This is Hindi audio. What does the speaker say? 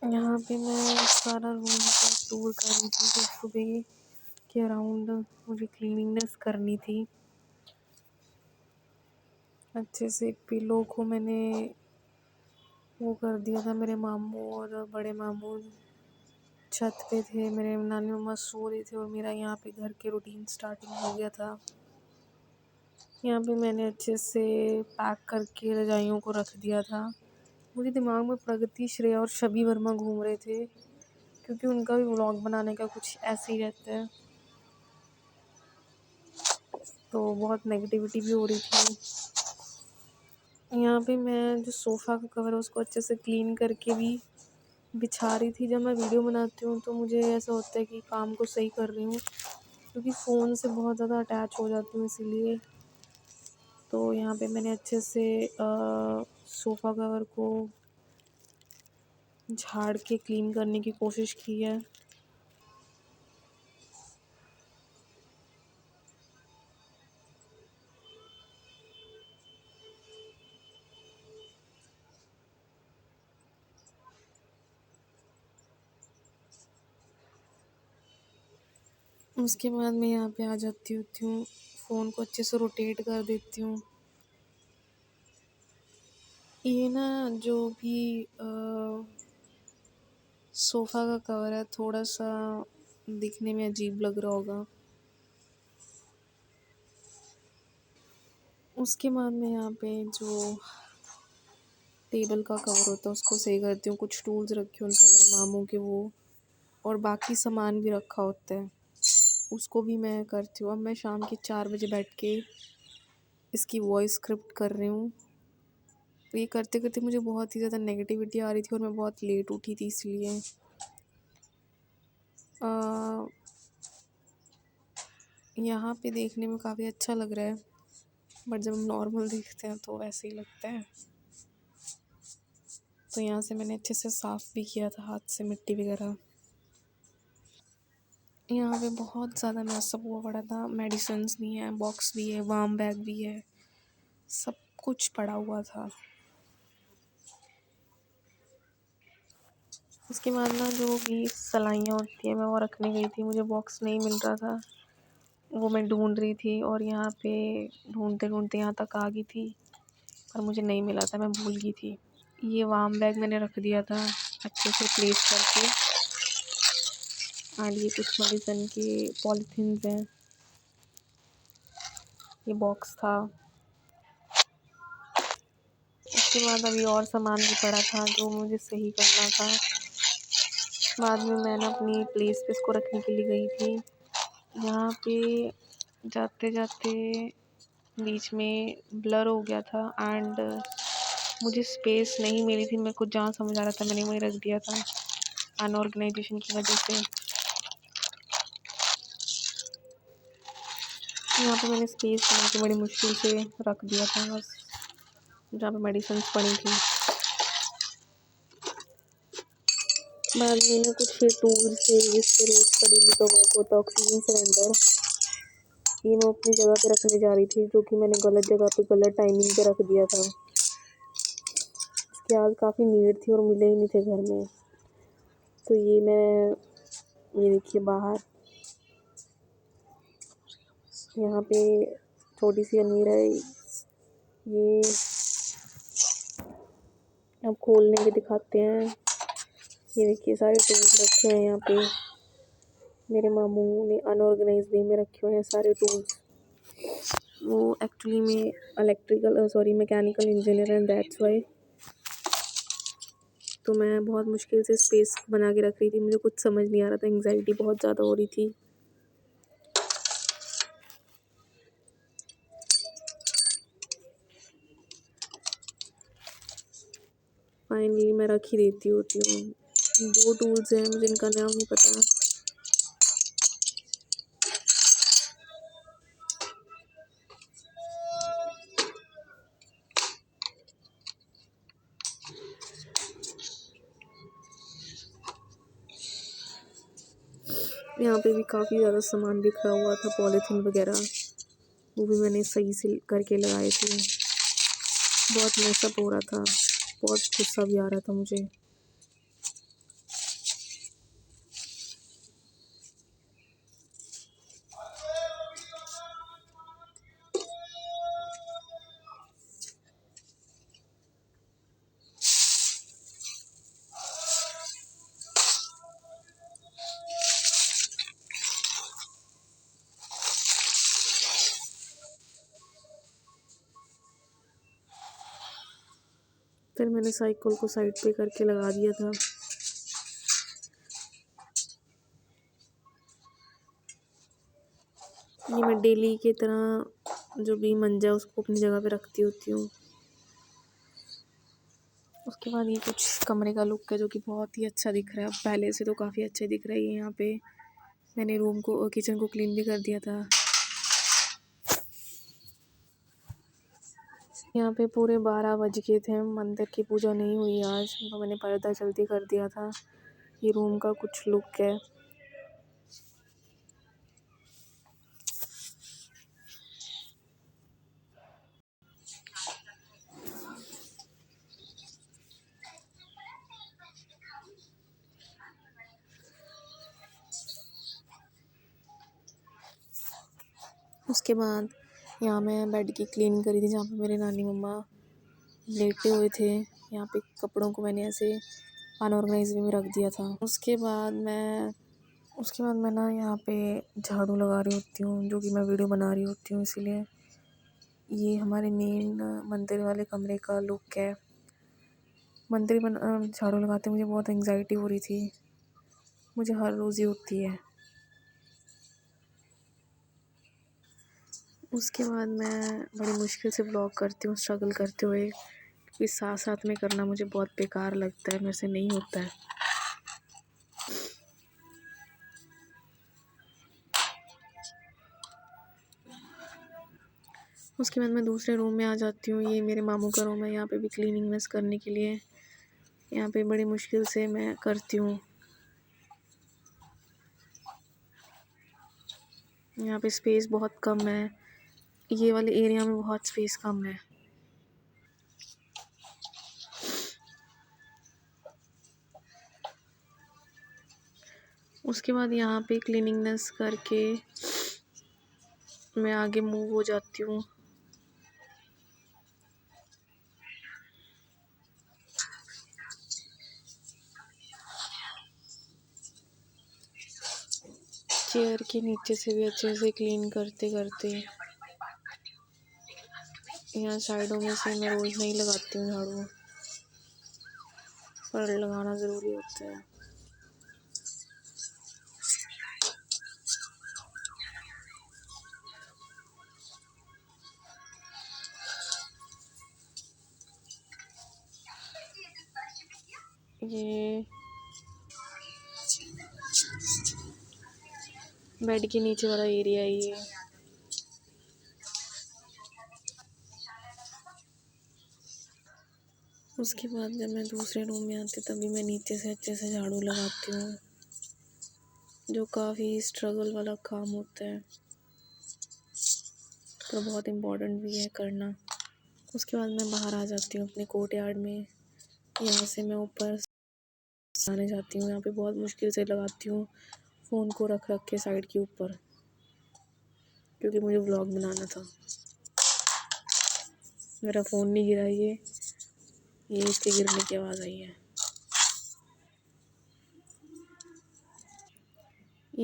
यहाँ पे मैं सारा रूम का टूर कर रही थी। जब सुबह के अराउंड मुझे क्लीनिंगनेस करनी थी अच्छे से। पिलो को मैंने वो कर दिया था। मेरे मामू और बड़े मामू छत पे थे, मेरे नानी मम्मा सो रही थी और मेरा यहाँ पे घर के रूटीन स्टार्टिंग हो गया था। यहाँ पे मैंने अच्छे से पैक करके रजाइयों को रख दिया था। मुझे दिमाग में प्रगति, श्रेया और शबी वर्मा घूम रहे थे क्योंकि उनका भी व्लॉग बनाने का कुछ ऐसे ही रहता है, तो बहुत नेगेटिविटी भी हो रही थी। यहाँ पे मैं जो सोफ़ा का कवर है उसको अच्छे से क्लीन करके भी बिछा रही थी। जब मैं वीडियो बनाती हूँ तो मुझे ऐसा होता है कि काम को सही कर रही हूँ, क्योंकि फ़ोन से बहुत ज़्यादा अटैच हो जाती हूँ इसीलिए। तो यहाँ पे मैंने अच्छे से सोफ़ा कवर को झाड़ के क्लीन करने की कोशिश की है। उसके बाद मैं यहाँ पे आ जाती होती हूँ, फ़ोन को अच्छे से रोटेट कर देती हूँ। ये ना जो भी सोफ़ा का कवर है थोड़ा सा दिखने में अजीब लग रहा होगा। उसके बाद मैं यहाँ पे जो टेबल का कवर होता है उसको सही करती हूँ। कुछ टूल्स रखे होते हैं मेरे मामू के, वो और बाकी सामान भी रखा होता है, उसको भी मैं करती हूँ। अब मैं शाम के 4 बजे बैठ के इसकी वॉइस स्क्रिप्ट कर रही हूँ। तो ये करते करते मुझे बहुत ही ज़्यादा नेगेटिविटी आ रही थी और मैं बहुत लेट उठी थी, इसलिए यहाँ पे देखने में काफ़ी अच्छा लग रहा है, बट जब हम नॉर्मल देखते हैं तो वैसे ही लगता है। तो यहाँ से मैंने अच्छे से साफ़ भी किया था हाथ से, मिट्टी वगैरह। यहाँ पे बहुत ज़्यादा मैसअप हुआ पड़ा था। मेडिसिन्स भी हैं, बॉक्स भी है, वार्म बैग भी है, सब कुछ पड़ा हुआ था। उसके बाद ना जो भी सलाइयाँ होती हैं मैं वो रखने गई थी, मुझे बॉक्स नहीं मिल रहा था, वो मैं ढूंढ रही थी और यहाँ पे ढूंढते ढूंढते यहाँ तक आ गई थी, पर मुझे नहीं मिला था, मैं भूल गई थी। ये वार्म बैग मैंने रख दिया था अच्छे से प्लेस करके। और ये कुछ मेडिसिन के पॉलीथीन्स हैं, ये बॉक्स था। उसके बाद अभी और सामान भी पड़ा था जो मुझे सही करना था। बाद में मैंने अपनी प्लेस पे इसको रखने के लिए गई थी। यहाँ पे जाते जाते बीच में ब्लर हो गया था एंड मुझे स्पेस नहीं मिली थी। मेरे को जहाँ समझ आ रहा था मैंने वहीं रख दिया था, अनऑर्गेनाइजेशन की वजह से। यहाँ पे मैंने स्पेस बना के बड़ी मुश्किल से रख दिया था बस, जहाँ पे मेडिसिन पड़ी थी। बाद में ना कुछ टूल्स थे जिससे रोज का डेली का वर्क होता है, ऑक्सीजन सिलेंडर, ये मैं अपनी जगह पे रखने जा रही थी, जो कि मैंने गलत जगह पे गलत टाइमिंग पे रख दिया था। इसकी आज काफ़ी नीड थी और मिले ही नहीं थे घर में। तो ये देखिए बाहर यहाँ पे छोटी सी अलमीरा है, ये अब खोलने के दिखाते हैं। ये देखिए सारे टूल्स रखे हैं यहाँ पे, मेरे मामू ने अनऑर्गेनाइज वे में रखे हुए हैं सारे टूल्स। वो एक्चुअली में mechanical engineer and that's why. तो मैं बहुत मुश्किल से स्पेस बना के रख रही थी, मुझे कुछ समझ नहीं आ रहा था, एंग्जाइटी बहुत ज़्यादा हो रही थी। फाइनली मैं रख ही देती होती हूँ। 2 टूल्स हैं मुझे इनका नाम नहीं पता। यहाँ पे भी काफ़ी ज़्यादा सामान बिखरा हुआ था, पॉलीथीन वगैरह, वो भी मैंने सही से करके लगाए थे। बहुत मैसअप हो रहा था, बहुत गुस्सा भी आ रहा था मुझे। फिर मैंने साइकिल को साइड पे करके लगा दिया था। ये मैं डेली की तरह जो भी मंजा उसको अपनी जगह पे रखती होती हूँ। उसके बाद ये कुछ कमरे का लुक है जो कि बहुत ही अच्छा दिख रहा है। पहले से तो काफ़ी अच्छा दिख रहा है। ये यहाँ पे मैंने रूम को किचन को क्लीन भी कर दिया था। यहाँ पे पूरे 12 बज गए थे। मंदिर की पूजा नहीं हुई आज, तो मैंने पर्दा जल्दी कर दिया था। ये रूम का कुछ लुक है। उसके बाद यहाँ मैं बेड की क्लीन करी थी जहाँ पे मेरे नानी मम्मा लेटे हुए थे। यहाँ पे कपड़ों को मैंने ऐसे अनऑर्गेनाइज में रख दिया था। उसके बाद मैं ना यहाँ पे झाड़ू लगा रही होती हूँ, जो कि मैं वीडियो बना रही होती हूँ, इसीलिए ये हमारे मेन मंदिर वाले कमरे का लुक है। मंदिर झाड़ू लगाते मुझे बहुत एंग्जाइटी हो रही थी। मुझे हर रोज़ ही होती है। उसके बाद मैं बड़ी मुश्किल से व्लॉग करती हूँ स्ट्रगल करते हुए, क्योंकि साथ साथ में करना मुझे बहुत बेकार लगता है, मेरे से नहीं होता है। उसके बाद मैं दूसरे रूम में आ जाती हूँ। ये मेरे मामू का रूम है। यहाँ पे भी क्लीनिंगनेस करने के लिए यहाँ पे बड़ी मुश्किल से मैं करती हूँ। यहाँ पे स्पेस बहुत कम है। ये वाले एरिया में बहुत स्पेस कम है। उसके बाद यहाँ पे क्लीनिंगनेस करके मैं आगे मूव हो जाती हूँ। चेयर के नीचे से भी अच्छे से क्लीन करते करते यहाँ साइडों में से मैं रोज़ नहीं लगाती हूँ झाड़ू, पर लगाना ज़रूरी होता है। ये बेड के नीचे वाला एरिया है ये। उसके बाद जब मैं दूसरे रूम में आती तभी मैं नीचे से अच्छे से झाड़ू लगाती हूँ, जो काफ़ी स्ट्रगल वाला काम होता है, तो बहुत इम्पोर्टेंट भी है करना। उसके बाद मैं बाहर आ जाती हूँ अपने कोर्ट यार्ड में। यहाँ से मैं ऊपर आने जाती हूँ। यहाँ पे बहुत मुश्किल से लगाती हूँ फ़ोन को रख रख के साइड के ऊपर, क्योंकि मुझे व्लॉग बनाना था। मेरा फ़ोन नहीं गिरा, ये इसके गिरने की आवाज़ आई है।